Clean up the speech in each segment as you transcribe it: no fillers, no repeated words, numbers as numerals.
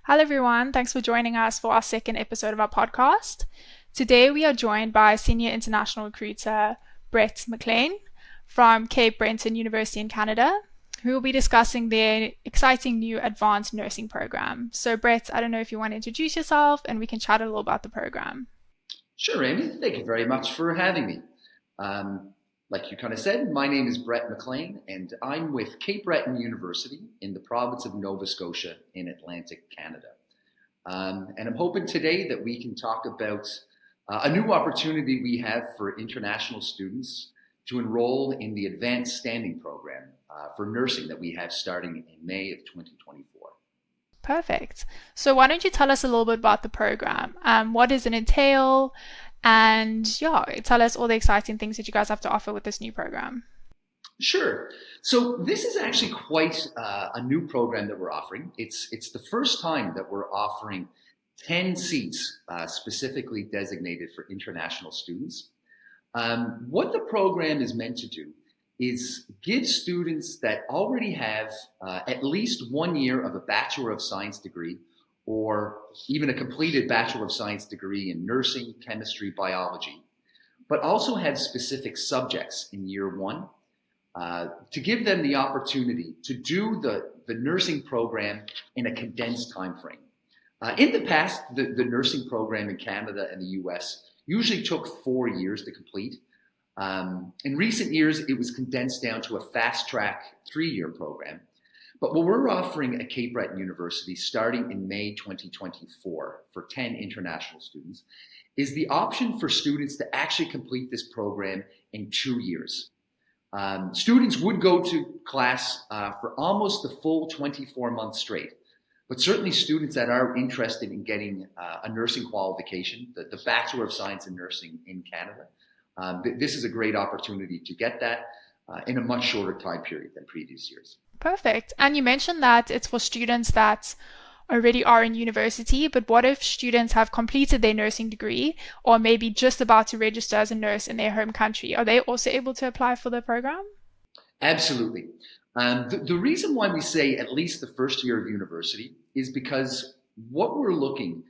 Hello, everyone. Thanks for joining us for our second episode of our podcast. Today, we are joined by Senior International Recruiter Brett McLean from Cape Breton University in Canada, who will be discussing their exciting new advanced nursing program. So, Brett, I don't know if you want to introduce yourself and we can chat a little about the program. Sure, Amy. Thank you very much for having me. Like you kind of said, my name is Brett McLean, and I'm with Cape Breton University in the province of Nova Scotia in Atlantic Canada. And I'm hoping today that we can talk about a new opportunity we have for international students to enroll in the Advanced Standing Program for nursing that we have starting in May of 2024. Perfect. So, why don't you tell us a little bit about the program? What does it entail? And yeah, tell us all the exciting things that you guys have to offer with this new program. Sure. So this is actually quite a new program that we're offering. It's the first time that we're offering 10 seats specifically designated for international students. What the program is meant to do is give students that already have at least 1 year of a Bachelor of Science degree or even a completed Bachelor of Science degree in nursing, chemistry, biology, but also have specific subjects in year one, to give them the opportunity to do the nursing program in a condensed time frame. In the past, the nursing program in Canada and the US usually took 4 years to complete. In recent years, it was condensed down to a fast-track 3-year program. But what we're offering at Cape Breton University starting in May 2024 for 10 international students is the option for students to actually complete this program in 2 years. Students would go to class for almost the full 24 months straight, but certainly students that are interested in getting a nursing qualification, the Bachelor of Science in Nursing in Canada, this is a great opportunity to get that in a much shorter time period than previous years. Perfect. And you mentioned that it's for students that already are in university, but what if students have completed their nursing degree or maybe just about to register as a nurse in their home country? Are they also able to apply for the program? Absolutely. The reason why we say at least the first year of university is because what we're looking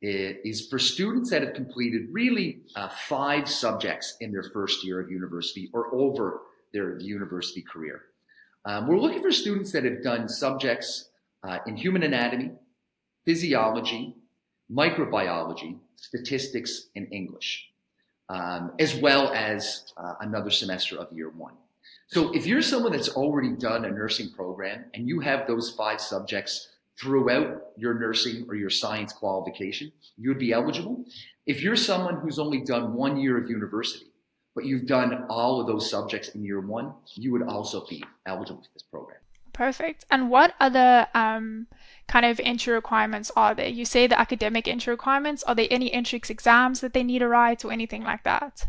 is for students that have completed really 5 subjects in their first year of university or over their university career. We're looking for students that have done subjects in human anatomy, physiology, microbiology, statistics, and English, as well as another semester of year one. So if you're someone that's already done a nursing program and you have those 5 subjects throughout your nursing or your science qualification, you'd be eligible. If you're someone who's only done 1 year of university, but you've done all of those subjects in year one, you would also be eligible for this program. Perfect. And what other kind of entry requirements are there? You say the academic entry requirements. Are there any entrance exams that they need to write or anything like that?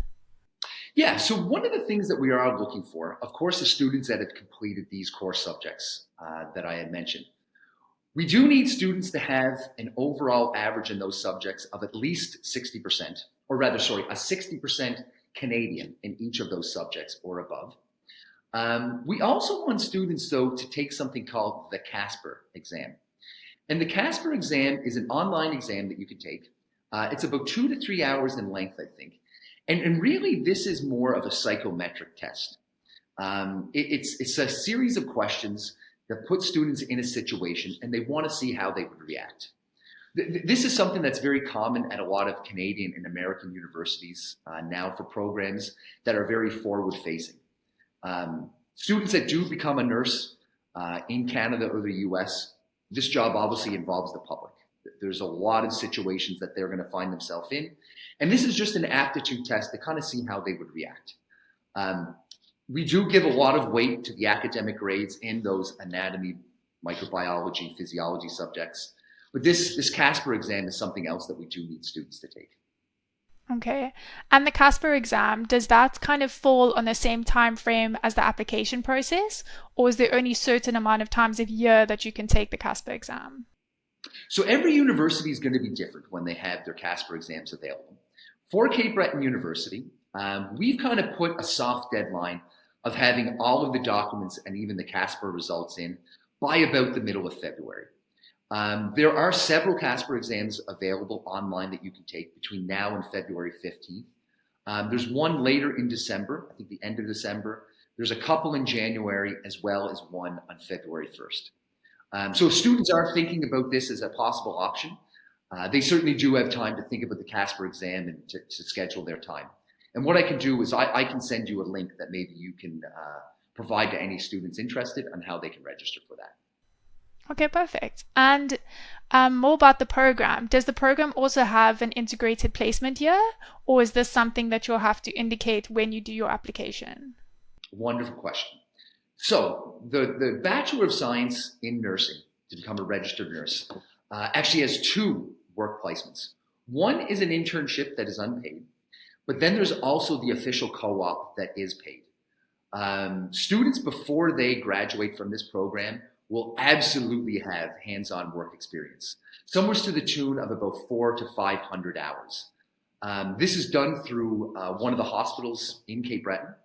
Yeah, so one of the things that we are looking for, of course, the students that have completed these core subjects that I had mentioned. We do need students to have an overall average in those subjects of at least 60%, or rather, sorry, a 60% Canadian in each of those subjects or above. We also want students, though, to take something called the Casper exam. And the Casper exam is an online exam that you can take. It's about 2 to 3 hours in length, I think. And really, this is more of a psychometric test. It's a series of questions that put students in a situation, and they want to see how they would react. This is something that's very common at a lot of Canadian and American universities now for programs that are very forward-facing. Students that do become a nurse in Canada or the US, this job obviously involves the public. There's a lot of situations that they're going to find themselves in. And this is just an aptitude test to kind of see how they would react. We do give a lot of weight to the academic grades in those anatomy, microbiology, physiology subjects. But this Casper exam is something else that we do need students to take. Okay. And the Casper exam, does that kind of fall on the same time frame as the application process? Or is there only a certain amount of times a year that you can take the Casper exam? So every university is going to be different when they have their Casper exams available. For Cape Breton University, we've kind of put a soft deadline of having all of the documents and even the Casper results in by about the middle of February. There are several CASPER exams available online that you can take between now and February 15th. There's one later in December, I think the end of December. There's a couple in January, as well as one on February 1st. So if students are thinking about this as a possible option, they certainly do have time to think about the CASPER exam and to schedule their time. And what I can do is I can send you a link that maybe you can provide to any students interested on how they can register for that. Okay, perfect. And more about the program. Does the program also have an integrated placement year, or is this something that you'll have to indicate when you do your application? Wonderful question. So the Bachelor of Science in Nursing to become a registered nurse actually has two work placements. One is an internship that is unpaid, but then there's also the official co-op that is paid. Students, before they graduate from this program, will absolutely have hands-on work experience, somewhere to the tune of about 400 to 500 hours. This is done through one of the hospitals in Cape Breton,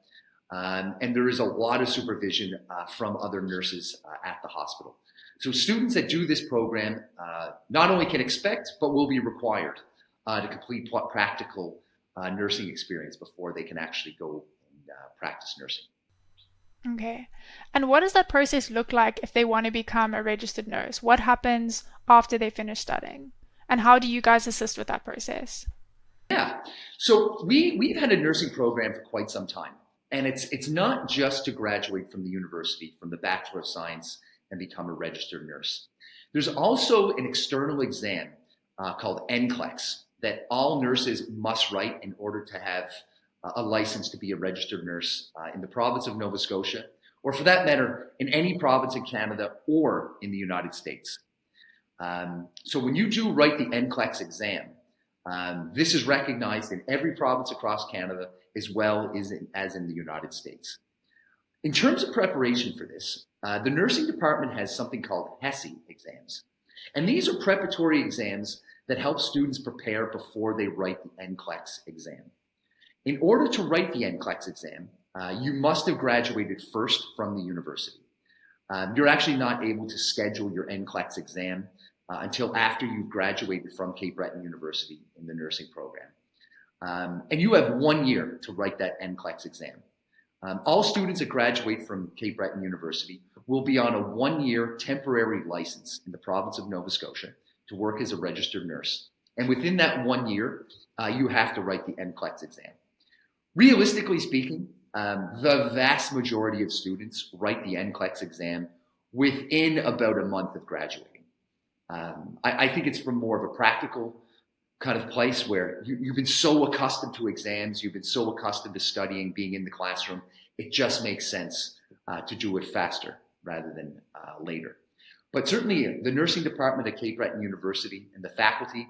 and there is a lot of supervision from other nurses at the hospital. So students that do this program not only can expect, but will be required to complete practical nursing experience before they can actually go and practice nursing. Okay. And what does that process look like if they want to become a registered nurse? What happens after they finish studying? And how do you guys assist with that process? Yeah. So we've had a nursing program for quite some time. And it's not just to graduate from the university, from the Bachelor of Science, and become a registered nurse. There's also an external exam called NCLEX that all nurses must write in order to have a license to be a registered nurse in the province of Nova Scotia, or for that matter, in any province in Canada or in the United States. So when you do write the NCLEX exam, this is recognized in every province across Canada as well as in the United States. In terms of preparation for this, the nursing department has something called HESI exams. And these are preparatory exams that help students prepare before they write the NCLEX exam. In order to write the NCLEX exam, you must have graduated first from the university. You're actually not able to schedule your NCLEX exam until after you've graduated from Cape Breton University in the nursing program. And you have 1 year to write that NCLEX exam. All students that graduate from Cape Breton University will be on a 1-year temporary license in the province of Nova Scotia to work as a registered nurse. And within that 1 year, you have to write the NCLEX exam. Realistically speaking, the vast majority of students write the NCLEX exam within about a month of graduating. I think it's from more of a practical kind of place where you've been so accustomed to exams, you've been so accustomed to studying, being in the classroom, it just makes sense to do it faster rather than later. But certainly the nursing department at Cape Breton University and the faculty,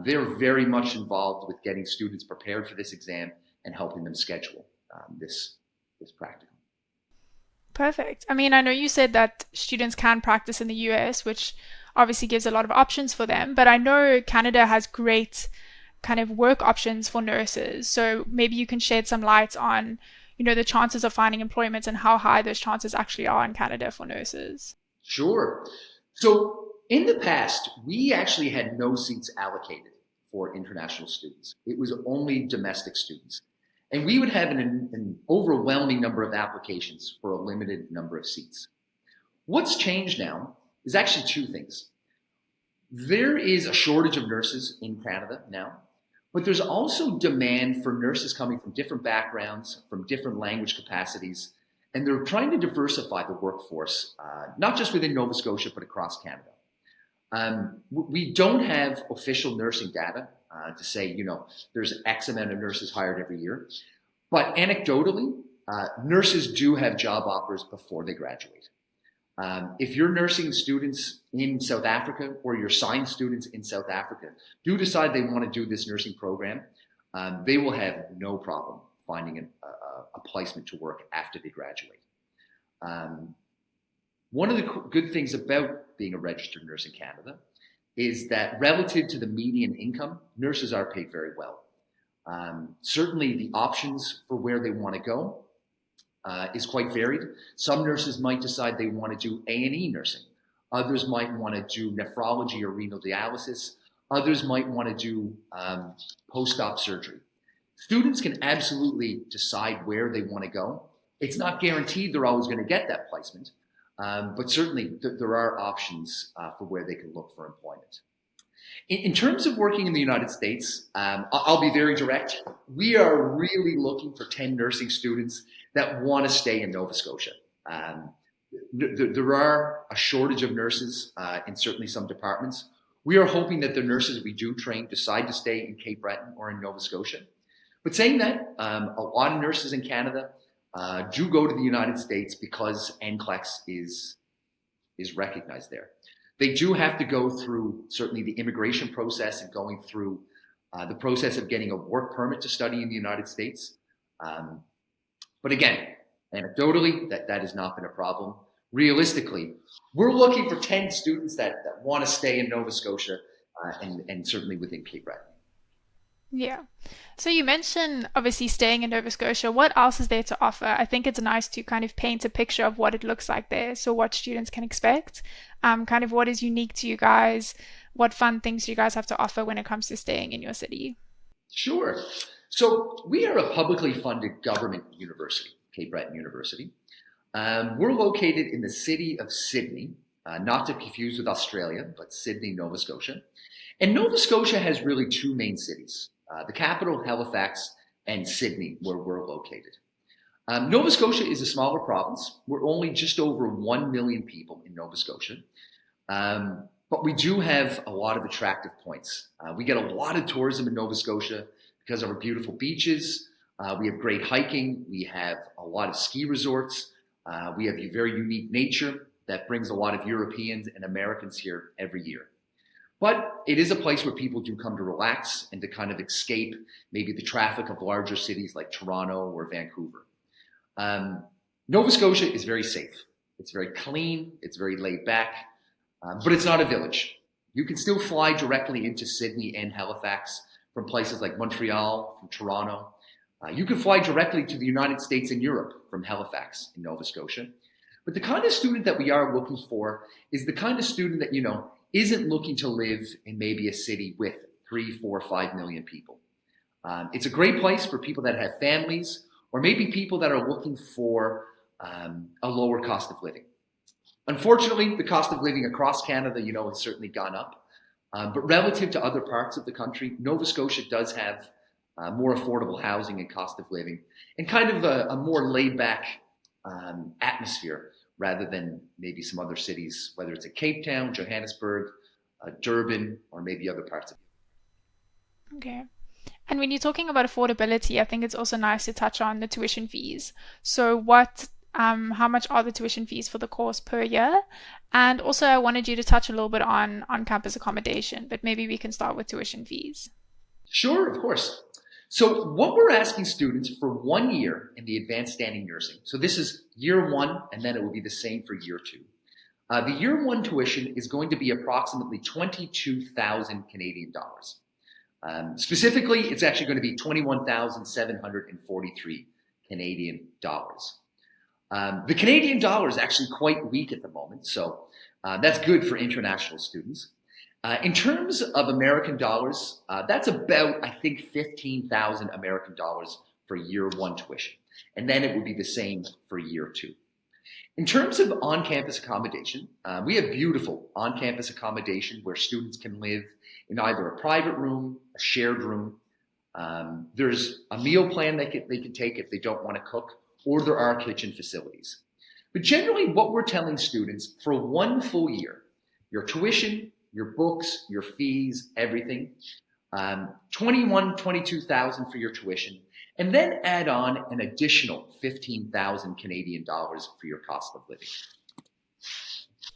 they're very much involved with getting students prepared for this exam and helping them schedule this practical. Perfect. I mean, I know you said that students can practice in the US, which obviously gives a lot of options for them, but I know Canada has great kind of work options for nurses. So maybe you can shed some light on, the chances of finding employment and how high those chances actually are in Canada for nurses. Sure. So in the past, we actually had no seats allocated for international students. It was only domestic students. And we would have an overwhelming number of applications for a limited number of seats. What's changed now is actually two things. There is a shortage of nurses in Canada now, but there's also demand for nurses coming from different backgrounds, from different language capacities, and they're trying to diversify the workforce, not just within Nova Scotia, but across Canada. We don't have official nursing data to say, there's X amount of nurses hired every year. But anecdotally, nurses do have job offers before they graduate. If you're nursing students in South Africa or you're science students in South Africa do decide they want to do this nursing program, they will have no problem finding a placement to work after they graduate. One of the good things about being a registered nurse in Canada is that relative to the median income, nurses are paid very well. Certainly the options for where they want to go is quite varied. Some nurses might decide they want to do A&E nursing. Others might want to do nephrology or renal dialysis. Others might want to do post-op surgery. Students can absolutely decide where they want to go. It's not guaranteed they're always going to get that placement, but certainly there are options for where they can look for employment. In terms of working in the United States, I'll be very direct. We are really looking for 10 nursing students that want to stay in Nova Scotia. There are a shortage of nurses in certainly some departments. We are hoping that the nurses we do train decide to stay in Cape Breton or in Nova Scotia. But saying that, a lot of nurses in Canada do go to the United States because NCLEX is recognized there. They do have to go through certainly the immigration process and going through the process of getting a work permit to study in the United States. But again, anecdotally, that has not been a problem. Realistically, we're looking for 10 students that want to stay in Nova Scotia and certainly within Cape Breton. Yeah. So you mentioned obviously staying in Nova Scotia. What else is there to offer? I think it's nice to kind of paint a picture of what it looks like there, so what students can expect, kind of what is unique to you guys, what fun things you guys have to offer when it comes to staying in your city. Sure. So we are a publicly funded government university, Cape Breton University. We're located in the city of Sydney, not to confuse with Australia, but Sydney, Nova Scotia. And Nova Scotia has really two main cities, the capital, Halifax, and Sydney, where we're located. Nova Scotia is a smaller province. We're only just over 1 million people in Nova Scotia. But we do have a lot of attractive points. We get a lot of tourism in Nova Scotia because of our beautiful beaches. We have great hiking. We have a lot of ski resorts. We have a very unique nature that brings a lot of Europeans and Americans here every year. But it is a place where people do come to relax and to kind of escape maybe the traffic of larger cities like Toronto or Vancouver. Nova Scotia is very safe. It's very clean. It's very laid back, but it's not a village. You can still fly directly into Sydney and Halifax from places like Montreal, from Toronto. You can fly directly to the United States and Europe from Halifax in Nova Scotia. But the kind of student that we are looking for is the kind of student that, isn't looking to live in maybe a city with 3, 4, 5 million people. It's a great place for people that have families or maybe people that are looking for a lower cost of living. Unfortunately, the cost of living across Canada, has certainly gone up. But relative to other parts of the country, Nova Scotia does have more affordable housing and cost of living and kind of a more laid back atmosphere rather than maybe some other cities, whether it's at Cape Town, Johannesburg, Durban, or maybe other parts of it. Okay. And when you're talking about affordability, I think it's also nice to touch on the tuition fees. So how much are the tuition fees for the course per year? And also I wanted you to touch a little bit on campus accommodation, but maybe we can start with tuition fees. Sure, of course. So what we're asking students for 1 year in the advanced standing nursing, so this is year 1, and then it will be the same for year 2. The year 1 tuition is going to be approximately 22,000 Canadian dollars. Specifically, it's actually going to be 21,743 Canadian dollars. The Canadian dollar is actually quite weak at the moment, so that's good for international students. In terms of American dollars, that's about, I think, 15,000 American dollars for year 1 tuition. And then it would be the same for year 2. In terms of on-campus accommodation, we have beautiful on-campus accommodation where students can live in either a private room, a shared room. There's a meal plan they can take if they don't want to cook, or there are kitchen facilities. But generally, what we're telling students for 1 full year, your tuition, your books, your fees, everything, 22,000 for your tuition, and then add on an additional 15,000 Canadian dollars for your cost of living.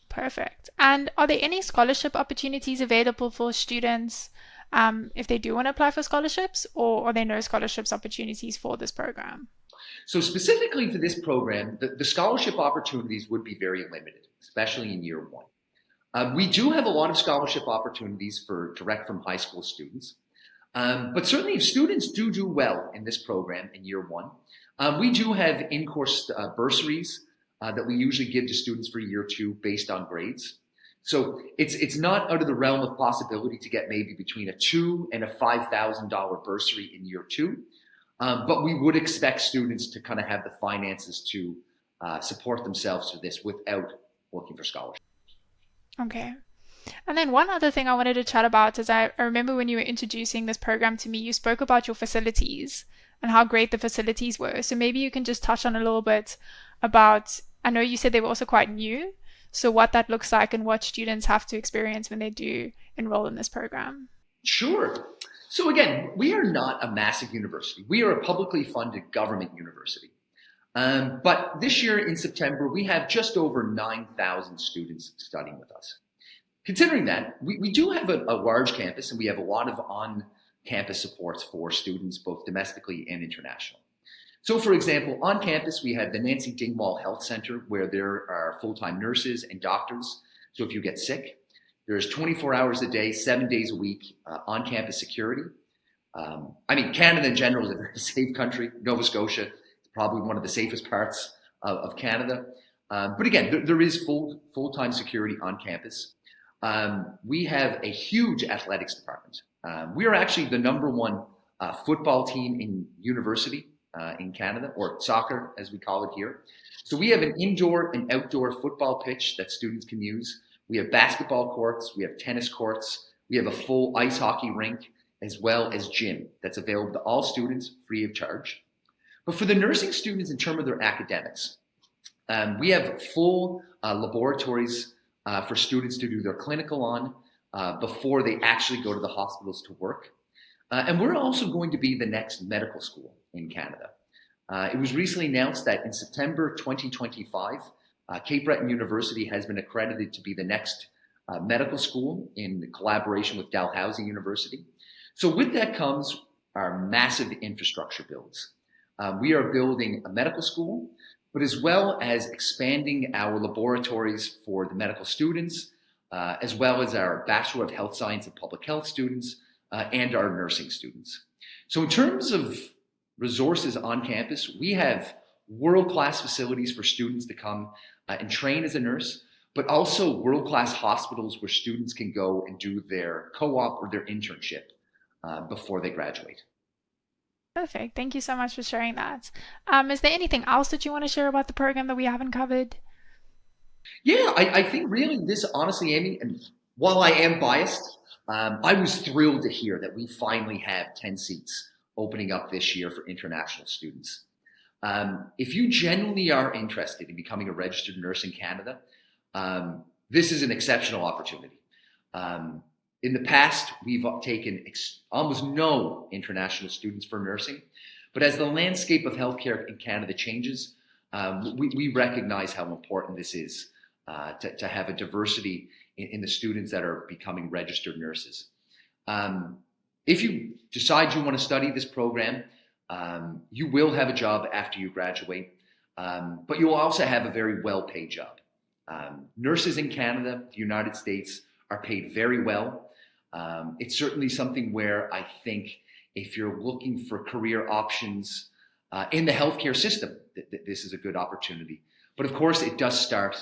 Perfect. And are there any scholarship opportunities available for students if they do want to apply for scholarships, or are there no scholarships opportunities for this program? So specifically for this program, the scholarship opportunities would be very limited, especially in year 1. We do have a lot of scholarship opportunities for direct from high school students. But certainly if students do well in this program in year 1, we do have in-course bursaries that we usually give to students for year 2 based on grades. So it's not out of the realm of possibility to get maybe between a $2,000 and a $5,000 bursary in year two. But we would expect students to kind of have the finances to support themselves for this without working for scholarship. Okay. And then one other thing I wanted to chat about is I remember when you were introducing this program to me, you spoke about your facilities and how great the facilities were. So maybe you can just touch on a little bit about, I know you said they were also quite new, so what that looks like and what students have to experience when they do enroll in this program. Sure. So again, we are not a massive university. We are a publicly funded government university. But this year in September, we have just over 9,000 students studying with us. Considering that, we do have a large campus and we have a lot of on-campus supports for students, both domestically and international. So for example, on campus, we have the Nancy Dingwall Health Center where there are full-time nurses and doctors. So if you get sick, there's 24 hours a day, 7 days a week on-campus security. Canada in general is a very safe country. Nova Scotia is probably one of the safest parts of Canada. But again, there is full-time security on campus. We have a huge athletics department. We are actually the number one football team in university in Canada, or soccer as we call it here. So we have an indoor and outdoor football pitch that students can use. We have basketball courts, we have tennis courts, we have a full ice hockey rink, as well as gym that's available to all students free of charge. But for the nursing students in terms of their academics, we have full laboratories for students to do their clinical on before they actually go to the hospitals to work. And we're also going to be the next medical school in Canada. It was recently announced that in September 2025, Cape Breton University has been accredited to be the next medical school in collaboration with Dalhousie University. So with that comes our massive infrastructure builds. We are building a medical school, but as well as expanding our laboratories for the medical students, as well as our Bachelor of Health Science and Public Health students, and our nursing students. So in terms of resources on campus, we have world-class facilities for students to come and train as a nurse, but also world-class hospitals where students can go and do their co-op or their internship before they graduate. Perfect. Thank you so much for sharing that. Is there anything else that you want to share about the program that we haven't covered? Yeah, I think really this, honestly, Amy, and while I am biased, I was thrilled to hear that we finally have 10 seats opening up this year for international students. If you genuinely are interested in becoming a registered nurse in Canada, this is an exceptional opportunity. In the past, we've taken almost no international students for nursing, but as the landscape of healthcare in Canada changes, we recognize how important this is to have a diversity in the students that are becoming registered nurses. If you decide you want to study this program, you will have a job after you graduate, but you will also have a very well-paid job. Nurses in Canada, the United States, are paid very well. It's certainly something where I think if you're looking for career options in the healthcare system, this is a good opportunity. But of course, it does start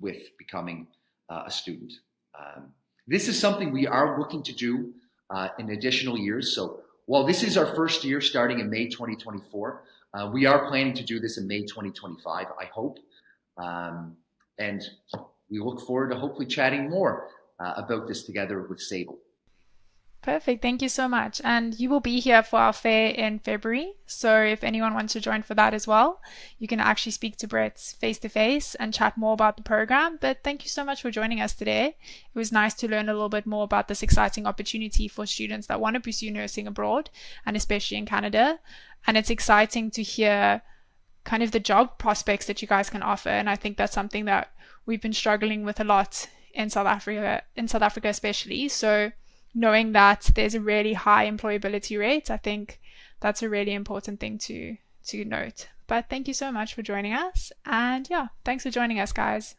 with becoming a student. This is something we are looking to do in additional years. So while this is our first year starting in May 2024, we are planning to do this in May 2025, I hope. And we look forward to hopefully chatting more about this together with Sable. Perfect. Thank you so much. And you will be here for our fair in February. So if anyone wants to join for that as well, you can actually speak to Brett face to face and chat more about the program. But thank you so much for joining us today. It was nice to learn a little bit more about this exciting opportunity for students that want to pursue nursing abroad, and especially in Canada. And it's exciting to hear kind of the job prospects that you guys can offer. And I think that's something that we've been struggling with a lot in South Africa especially. So knowing that there's a really high employability rate, I think that's a really important thing to note. But thank you so much for joining us. And yeah, thanks for joining us, guys.